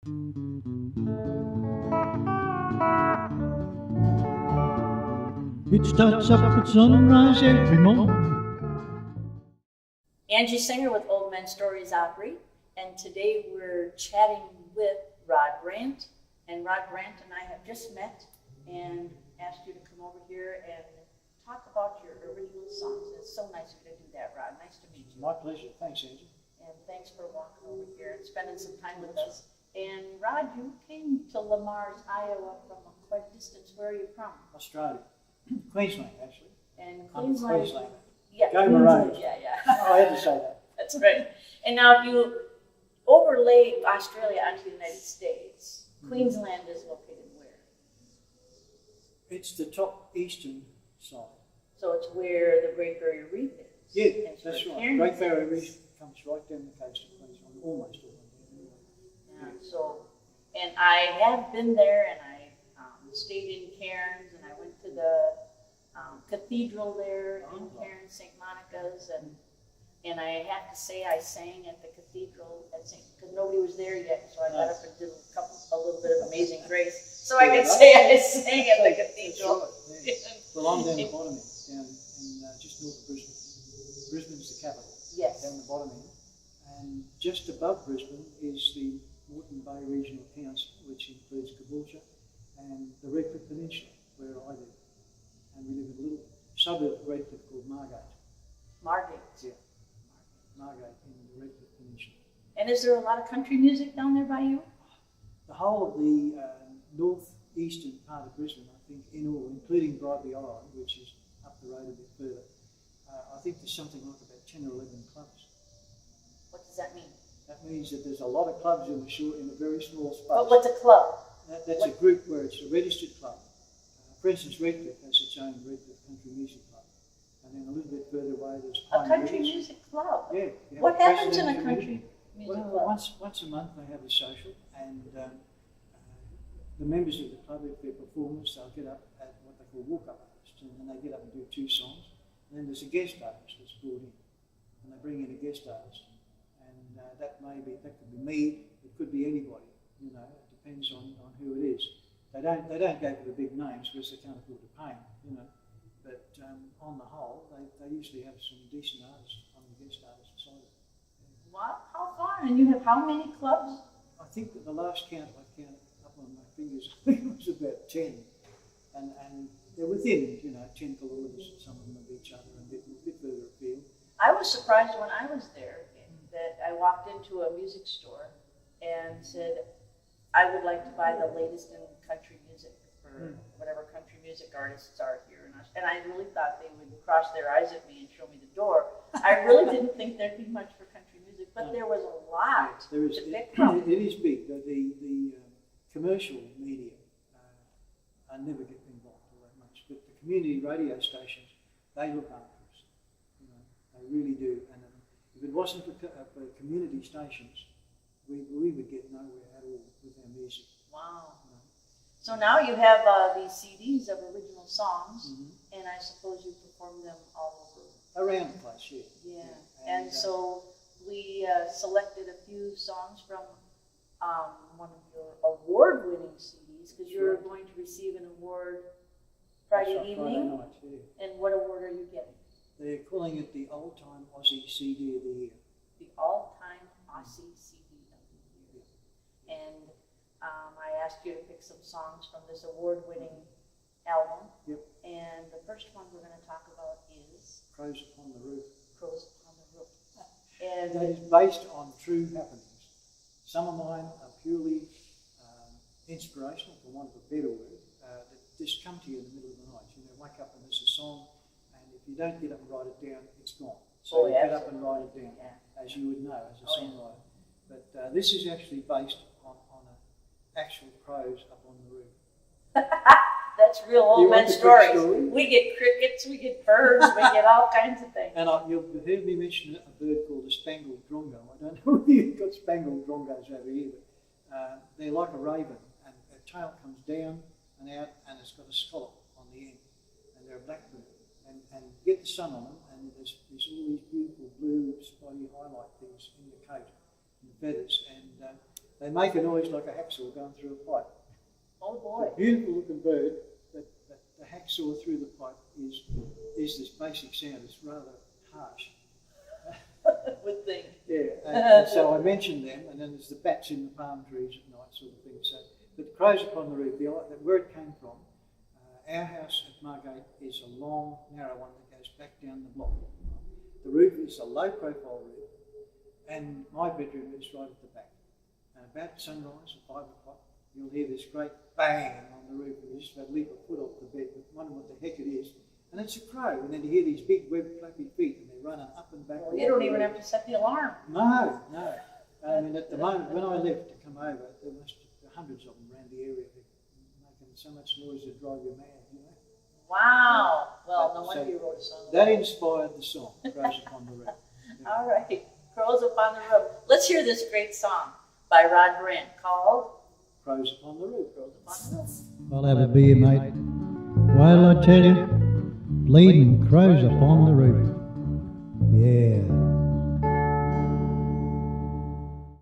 It starts up at sunrise every morning. Angie Senger with Men Stories Opry, and today we're chatting with Brandt. And Brandt and I have just met and asked you to come over here and talk about your original songs. It's so nice of you to do that, Rod. Nice to meet you. My pleasure. Thanks, Angie. And thanks for walking over here and spending some time with us. And Rod, you came to Lamar's, Iowa from quite a distance. Where are you from? Australia. Queensland, actually. And I'm Queensland. Queensland. Yeah, Go Queensland. Maroons. Yeah. Oh, I had to say that. That's right. And now if you overlay Australia onto the United States, Queensland is located where? It's the top eastern side. So it's where the Great Barrier Reef is. Yeah, And that's where right. Cairns Great is. Barrier Reef comes right down the coast of Queensland, almost all the way Yeah, so, and I have been there, and I stayed in Cairns, and I went to the cathedral there in Cairns, St. Monica's, and I have to say I sang at the cathedral at because nobody was there yet, so I got up and did a little bit of Amazing Grace. So I could say I sang at the cathedral. That's right. Yeah. Well, I'm down the bottom end, down in just north of Brisbane. Brisbane's the capital. Yes. Down the bottom end. And just above Brisbane is the Moreton Bay Regional Council, which includes Caboolture and the Redcliffe Peninsula, where I live. And we live in a little suburb of Redcliffe called Margate. Margate. Yeah. Margate in the Redcliffe Peninsula. And is there a lot of country music down there by you? The whole of the northeastern part of Brisbane, I think, in all, including Brightby Island, which is up the road a bit further, I think there's something like about 10 or 11 clubs. What does that mean? That means that there's a lot of clubs in a very small space. But what's a club? That's a group where it's a registered club. For instance, Redcliffe has its own Redcliffe Country Music Club. And then a little bit further away, there's A Pine country Rivers. music club? Yeah. What happens in a country music Well, club? once a month they have a social, and the members of the club, if they're performers, they'll get up at what they call walk-up artists, and then they get up and do 2 songs. And then there's a guest artist that's brought in, and they bring in a guest artist, and that could be me, it could be anybody. You know, it depends on who it is. They don't go for the big names because they can't afford to pay them. You know, but on the whole, they usually have some decent artists on the guest artist side. Wow, how fun! And you have how many clubs? I think that the last count I counted up on my fingers, I think it was about 10, and they're within 10 kilometres, some of them of each other, and a bit further afield. I was surprised when I was there that I walked into a music store and said, I would like to buy the latest in country music for whatever country music artists are here in Australia. And I really thought they would cross their eyes at me and show me the door. I really didn't think there'd be much for country music, but there was a lot to pick from. It is big. The commercial media I never get involved all that much, but the community radio stations, they look after us. You know, they really do. And if it wasn't for community stations, we would get nowhere at all with our music. Wow. So now you have these CDs of original songs, and I suppose you perform them all over. Around the place, yeah. Yeah. And so we selected a few songs from one of your award-winning CDs, because you're going to receive an award Friday evening. Friday night, yeah. And what award are you getting? They're calling it the Old Time Aussie CD of the Year. The All-Time Aussie CD of the Year. And I asked you to pick some songs from this award-winning album. Yep. And the first one we're going to talk about is Crows Upon the Roof. Crows Upon the Roof. And that is based on true happenings. Some of mine are purely inspirational, for want of a better word, that just come to you in the middle of the night. You know, wake up and there's a song, and if you don't get up and write it down, it's gone. So you get up and write it down, as you would know as a songwriter. But this is actually based on an actual crows up on the roof. That's real old men stories. We get crickets, we get birds, we get all kinds of things. And you've heard me mention a bird called a spangled drongo. I don't know if you've got spangled drongos over here, but they're like a raven, and their tail comes down and out, and it's got a scallop on the end, and they're a black bird. And get the sun on them, and there's all these beautiful blue spotty highlight things in the coat and the feathers, and They make a noise like a hacksaw going through a pipe. Oh boy. A beautiful looking bird, but the hacksaw through the pipe is this basic sound. It's rather harsh. Would think. Yeah, and so I mentioned them, and then there's the bats in the palm trees at night, sort of thing. So, but crows upon the roof, where it came from, our house at Margate is a long, narrow one that goes back down the block. The roof is a low-profile roof, and my bedroom is right at the back. And about sunrise at 5 o'clock, you'll hear this great bang on the roof, and you just about leap a foot off the bed, but wonder what the heck it is. And it's a crow, and then you hear these big webbed flappy feet, and they're running up and back. Well, you don't even have to set the alarm. No. I mean, at the moment, when I left to come over, there must be hundreds of them around the area making so much noise to drive you mad, you know. Wow. Well, no wonder you wrote a song. That inspired the song, Crows Upon the Roof. Yeah. All right. Crows Upon the Roof. Let's hear this great song by Brandt called Crows Upon the Roof. Crows Upon the Roof. I'll have a beer, mate. Well, I tell you, bleeding crows upon the roof. Yeah,